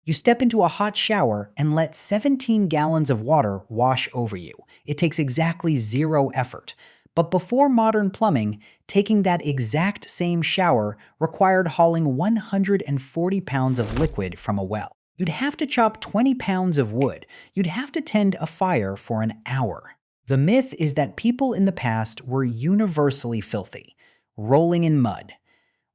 You step into a hot shower and let 17 gallons of water wash over you. It takes exactly zero effort. But before modern plumbing, taking that exact same shower required hauling 140 pounds of liquid from a well. You'd have to chop 20 pounds of wood. You'd have to tend a fire for an hour. The myth is that people in the past were universally filthy, rolling in mud.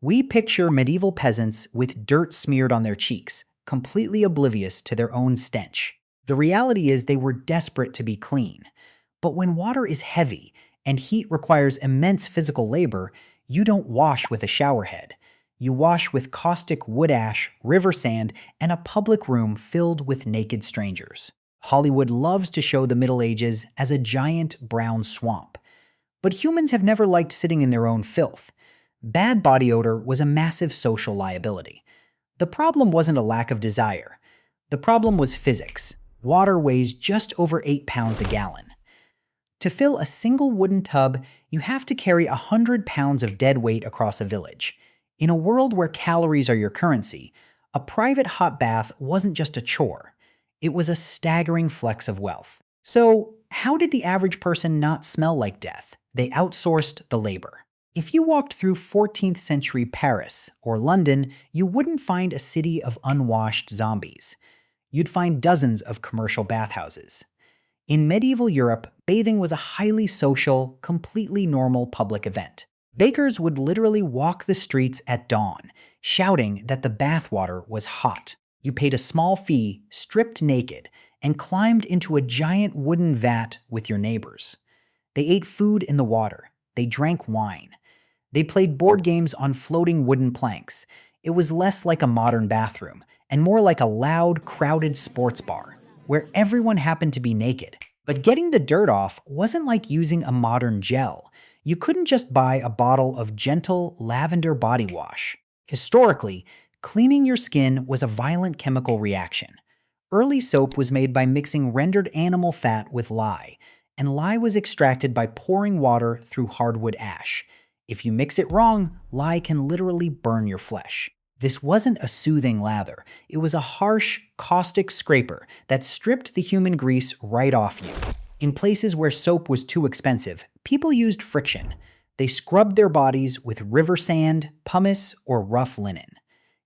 We picture medieval peasants with dirt smeared on their cheeks, completely oblivious to their own stench. The reality is they were desperate to be clean. But when water is heavy and heat requires immense physical labor, you don't wash with a shower head. You wash with caustic wood ash, river sand, and a public room filled with naked strangers. Hollywood loves to show the Middle Ages as a giant brown swamp. But humans have never liked sitting in their own filth. Bad body odor was a massive social liability. The problem wasn't a lack of desire. The problem was physics. Water weighs just over 8 pounds a gallon. To fill a single wooden tub, you have to carry 100 pounds of dead weight across a village. In a world where calories are your currency, a private hot bath wasn't just a chore. It was a staggering flex of wealth. So, how did the average person not smell like death? They outsourced the labor. If you walked through 14th century Paris or London, you wouldn't find a city of unwashed zombies. You'd find dozens of commercial bathhouses. In medieval Europe, bathing was a highly social, completely normal public event. Bakers would literally walk the streets at dawn, shouting that the bathwater was hot. You paid a small fee, stripped naked, and climbed into a giant wooden vat with your neighbors. They ate food in the water. They drank wine. They played board games on floating wooden planks. It was less like a modern bathroom, and more like a loud, crowded sports bar, where everyone happened to be naked. But getting the dirt off wasn't like using a modern gel. You couldn't just buy a bottle of gentle lavender body wash. Historically, cleaning your skin was a violent chemical reaction. Early soap was made by mixing rendered animal fat with lye, and lye was extracted by pouring water through hardwood ash. If you mix it wrong, lye can literally burn your flesh. This wasn't a soothing lather. It was a harsh, caustic scraper that stripped the human grease right off you. In places where soap was too expensive, people used friction. They scrubbed their bodies with river sand, pumice, or rough linen.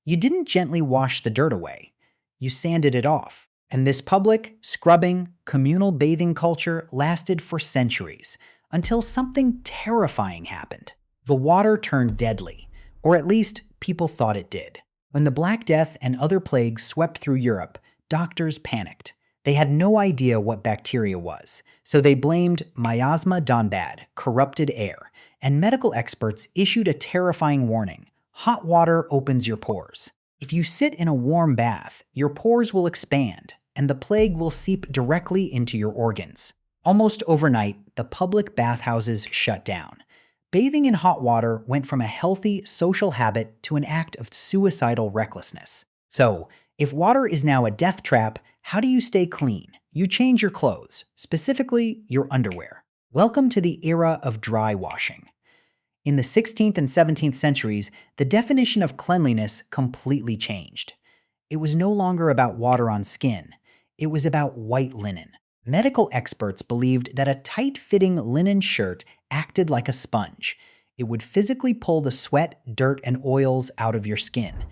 You didn't gently wash the dirt away. You sanded it off. And this public, scrubbing, communal bathing culture lasted for centuries, until something terrifying happened. The water turned deadly, or at least people thought it did. When the Black Death and other plagues swept through Europe, doctors panicked. They had no idea what bacteria was, so they blamed miasma dan bad, corrupted air, and medical experts issued a terrifying warning: hot water opens your pores. If you sit in a warm bath, your pores will expand, and the plague will seep directly into your organs. Almost overnight, the public bathhouses shut down. Bathing in hot water went from a healthy social habit to an act of suicidal recklessness. So, if water is now a death trap, how do you stay clean? You change your clothes, specifically your underwear. Welcome to the era of dry washing. In the 16th and 17th centuries, the definition of cleanliness completely changed. It was no longer about water on skin. It was about white linen. Medical experts believed that a tight-fitting linen shirt acted like a sponge. It would physically pull the sweat, dirt, and oils out of your skin.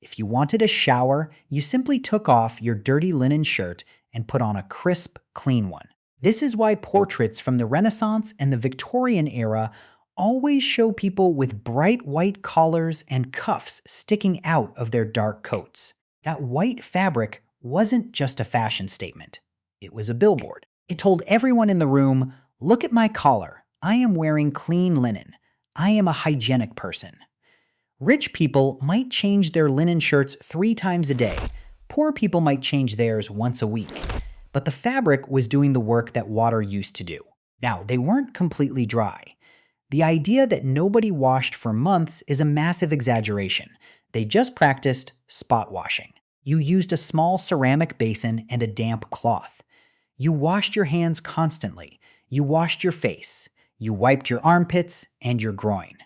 If you wanted a shower, you simply took off your dirty linen shirt and put on a crisp, clean one. This is why portraits from the Renaissance and the Victorian era always show people with bright white collars and cuffs sticking out of their dark coats. That white fabric wasn't just a fashion statement. It was a billboard. It told everyone in the room, "Look at my collar. I am wearing clean linen. I am a hygienic person." Rich people might change their linen shirts 3 times a day. Poor people might change theirs once a week. But the fabric was doing the work that water used to do. Now, they weren't completely dry. The idea that nobody washed for months is a massive exaggeration. They just practiced spot washing. You used a small ceramic basin and a damp cloth. You washed your hands constantly. You washed your face. You wiped your armpits and your groin.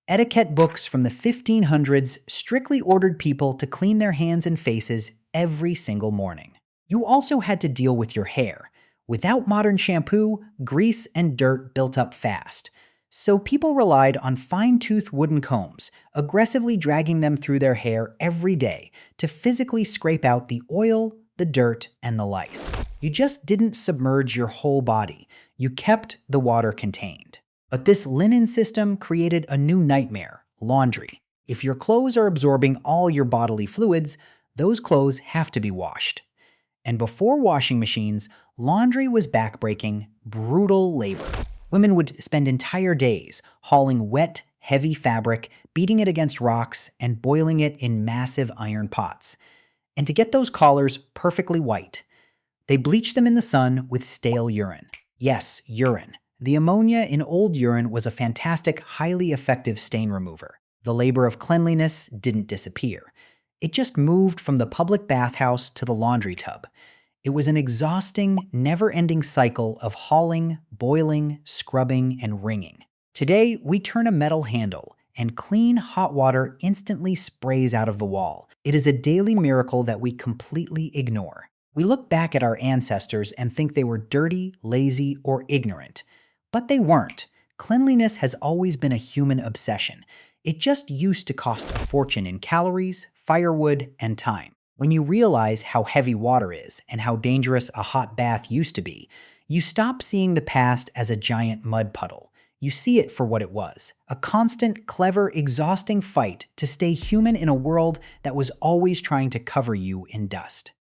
Etiquette books from the 1500s strictly ordered people to clean their hands and faces every single morning. You also had to deal with your hair. Without modern shampoo, grease and dirt built up fast. So people relied on fine-toothed wooden combs, aggressively dragging them through their hair every day to physically scrape out the oil, the dirt, and the lice. You just didn't submerge your whole body. You kept the water contained. But this linen system created a new nightmare: laundry. If your clothes are absorbing all your bodily fluids, those clothes have to be washed. And before washing machines, laundry was backbreaking, brutal labor. Women would spend entire days hauling wet, heavy fabric, beating it against rocks, and boiling it in massive iron pots. And to get those collars perfectly white, they bleached them in the sun with stale urine. Yes, urine. The ammonia in old urine was a fantastic, highly effective stain remover. The labor of cleanliness didn't disappear. It just moved from the public bathhouse to the laundry tub. It was an exhausting, never-ending cycle of hauling, boiling, scrubbing, and wringing. Today, we turn a metal handle, and clean, hot water instantly sprays out of the wall. It is a daily miracle that we completely ignore. We look back at our ancestors and think they were dirty, lazy, or ignorant. But they weren't. Cleanliness has always been a human obsession. It just used to cost a fortune in calories, firewood, and time. When you realize how heavy water is and how dangerous a hot bath used to be, you stop seeing the past as a giant mud puddle. You see it for what it was: a constant, clever, exhausting fight to stay human in a world that was always trying to cover you in dust.